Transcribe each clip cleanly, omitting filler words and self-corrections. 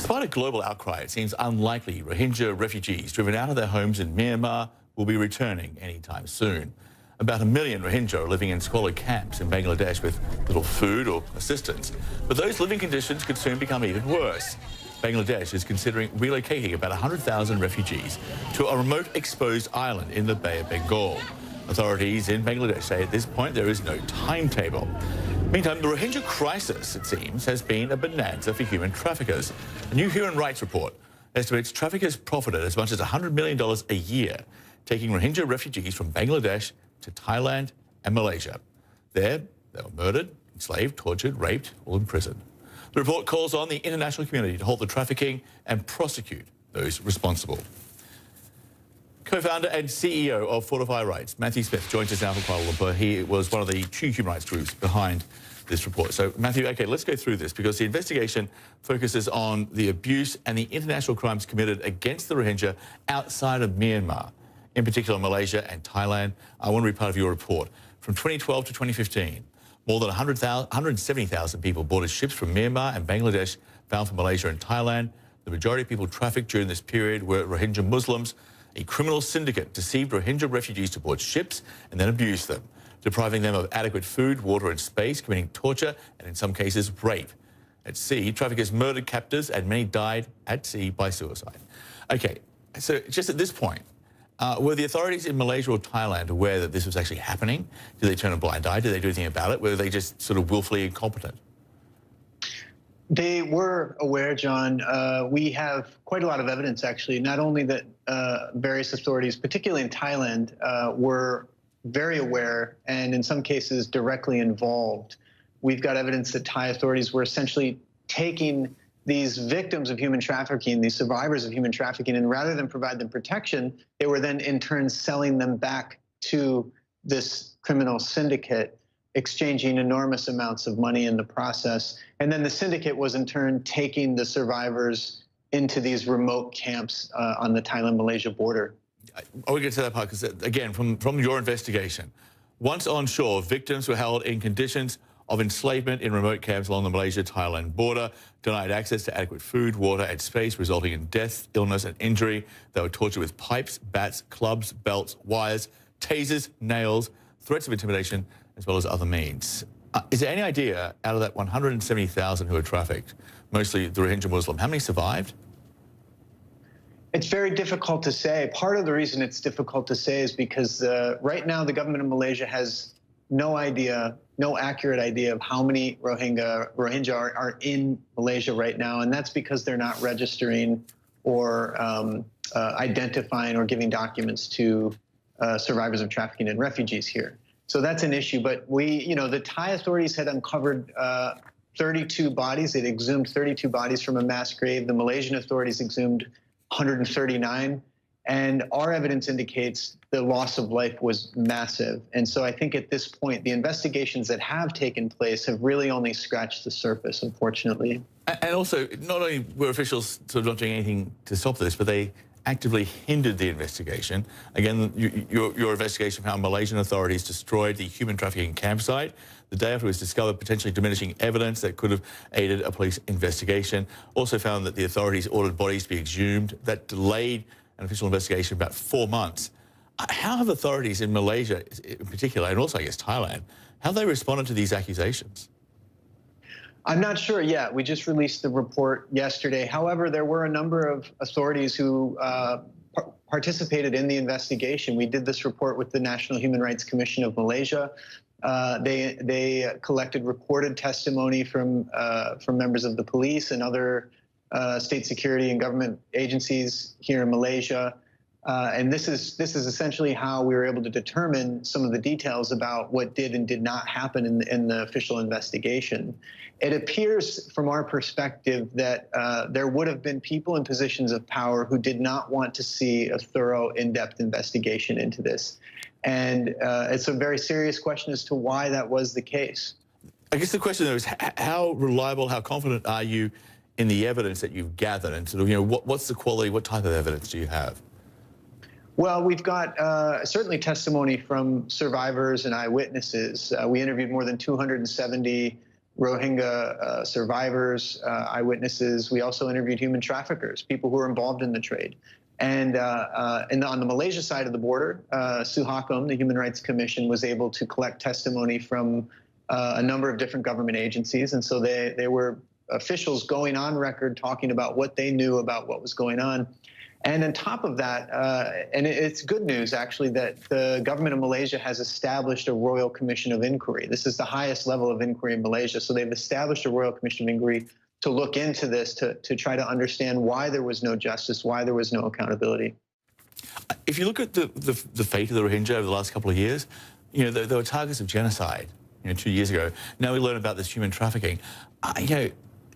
Despite a global outcry, it seems unlikely Rohingya refugees driven out of their homes in Myanmar will be returning anytime soon. About 1 million Rohingya are living in squalid camps in Bangladesh with little food or assistance. But those living conditions could soon become even worse. Bangladesh is considering relocating about 100,000 refugees to a remote exposed island in the Bay of Bengal. Authorities in Bangladesh say at this point there is no timetable. Meantime, the Rohingya crisis, it seems, has been a bonanza for human traffickers. A new human rights report estimates traffickers profited as much as $100 million a year, taking Rohingya refugees from Bangladesh to Thailand and Malaysia. There, they were murdered, enslaved, tortured, raped, or imprisoned. The report calls on the international community to halt the trafficking and prosecute those responsible. Co-founder and CEO of Fortify Rights, Matthew Smith, joins us now from Kuala Lumpur. He was one of the two human rights groups behind this report. So, Matthew, OK, let's go through this, because the investigation focuses on the abuse and the international crimes committed against the Rohingya outside of Myanmar, in particular Malaysia and Thailand. I want to be part of your report. From 2012 to 2015, more than 170,000 people boarded ships from Myanmar and Bangladesh bound for Malaysia and Thailand. The majority of people trafficked during this period were Rohingya Muslims. A criminal syndicate deceived Rohingya refugees to board ships and then abused them, depriving them of adequate food, water and space, committing torture and, in some cases, rape. At sea, traffickers murdered captors and many died at sea by suicide. OK, so just at this point, were the authorities in Malaysia or Thailand aware that this was actually happening? Did they turn a blind eye? Did they do anything about it? Were they just sort of willfully incompetent? They were aware, John. We have quite a lot of evidence, actually, not only that various authorities, particularly in Thailand, were very aware and in some cases directly involved. We've got evidence that Thai authorities were essentially taking these victims of human trafficking, these survivors of human trafficking, and rather than provide them protection, they were then in turn selling them back to this criminal syndicate, exchanging enormous amounts of money in the process. And then the syndicate was in turn taking the survivors into these remote camps on the Thailand-Malaysia border. I will get to that part because, again, from your investigation, once on shore, victims were held in conditions of enslavement in remote camps along the Malaysia-Thailand border, denied access to adequate food, water and space, resulting in death, illness and injury. They were tortured with pipes, bats, clubs, belts, wires, tasers, nails, threats of intimidation, as well as other means. Is there any idea, out of that 170,000 who were trafficked, mostly the Rohingya Muslim, how many survived? It's very difficult to say. Part of the reason it's difficult to say is because right now the government of Malaysia has no idea, no accurate idea of how many Rohingya are in Malaysia right now, and that's because they're not registering or identifying or giving documents to survivors of trafficking and refugees here. So that's an issue. But the Thai authorities had uncovered 32 bodies. They'd exhumed 32 bodies from a mass grave. The Malaysian authorities exhumed 139. And our evidence indicates the loss of life was massive. And so I think at this point, the investigations that have taken place have really only scratched the surface, unfortunately. And also, not only were officials sort of not doing anything to stop this, but they actively hindered the investigation. Again, your investigation found Malaysian authorities destroyed the human trafficking campsite the day after it was discovered, potentially diminishing evidence that could have aided a police investigation. Also found that the authorities ordered bodies to be exhumed. That delayed an official investigation about 4 months. How have authorities in Malaysia in particular, and also I guess Thailand, how have they responded to these accusations? I'm not sure yet. We just released the report yesterday. However, there were a number of authorities who participated in the investigation. We did this report with the National Human Rights Commission of Malaysia. They collected recorded testimony from members of the police and other state security and government agencies here in Malaysia. And this is essentially how we were able to determine some of the details about what did and did not happen in the official investigation. It appears from our perspective that there would have been people in positions of power who did not want to see a thorough, in-depth investigation into this. And it's a very serious question as to why that was the case. I guess the question, though, is how reliable, how confident are you in the evidence that you've gathered? And sort of, what's the quality, what type of evidence do you have? Well, we've got certainly testimony from survivors and eyewitnesses. We interviewed more than 270 Rohingya survivors, eyewitnesses. We also interviewed human traffickers, people who were involved in the trade. And on the Malaysia side of the border, Suhakom, the Human Rights Commission, was able to collect testimony from a number of different government agencies. And so they were officials going on record talking about what they knew about what was going on. And on top of that, and it's good news, actually, that the government of Malaysia has established a Royal Commission of Inquiry. This is the highest level of inquiry in Malaysia. So they've established a Royal Commission of Inquiry to look into this, to try to understand why there was no justice, why there was no accountability. If you look at the fate of the Rohingya over the last couple of years, you know, they were targets of genocide, 2 years ago. Now we learn about this human trafficking.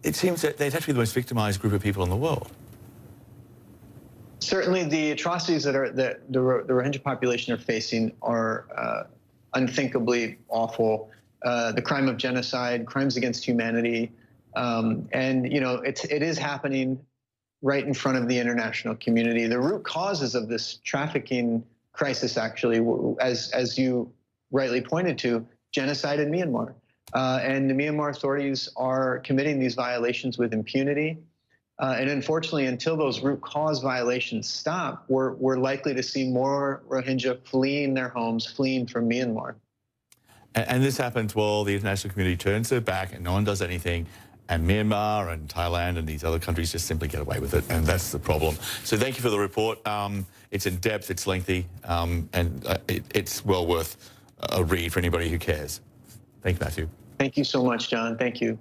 It seems that they'd have to be the most victimized group of people in the world. Certainly, the atrocities that the Rohingya population are facing are unthinkably awful. The crime of genocide, crimes against humanity, and it is happening right in front of the international community. The root causes of this trafficking crisis, actually, as you rightly pointed to, genocide in Myanmar, and the Myanmar authorities are committing these violations with impunity. And unfortunately, until those root cause violations stop, we're likely to see more Rohingya fleeing their homes, fleeing from Myanmar. And this happens while the international community turns their back and no one does anything, and Myanmar and Thailand and these other countries just simply get away with it, and that's the problem. So thank you for the report. It's in depth, it's lengthy, and it's well worth a read for anybody who cares. Thank you, Matthew. Thank you so much, John. Thank you.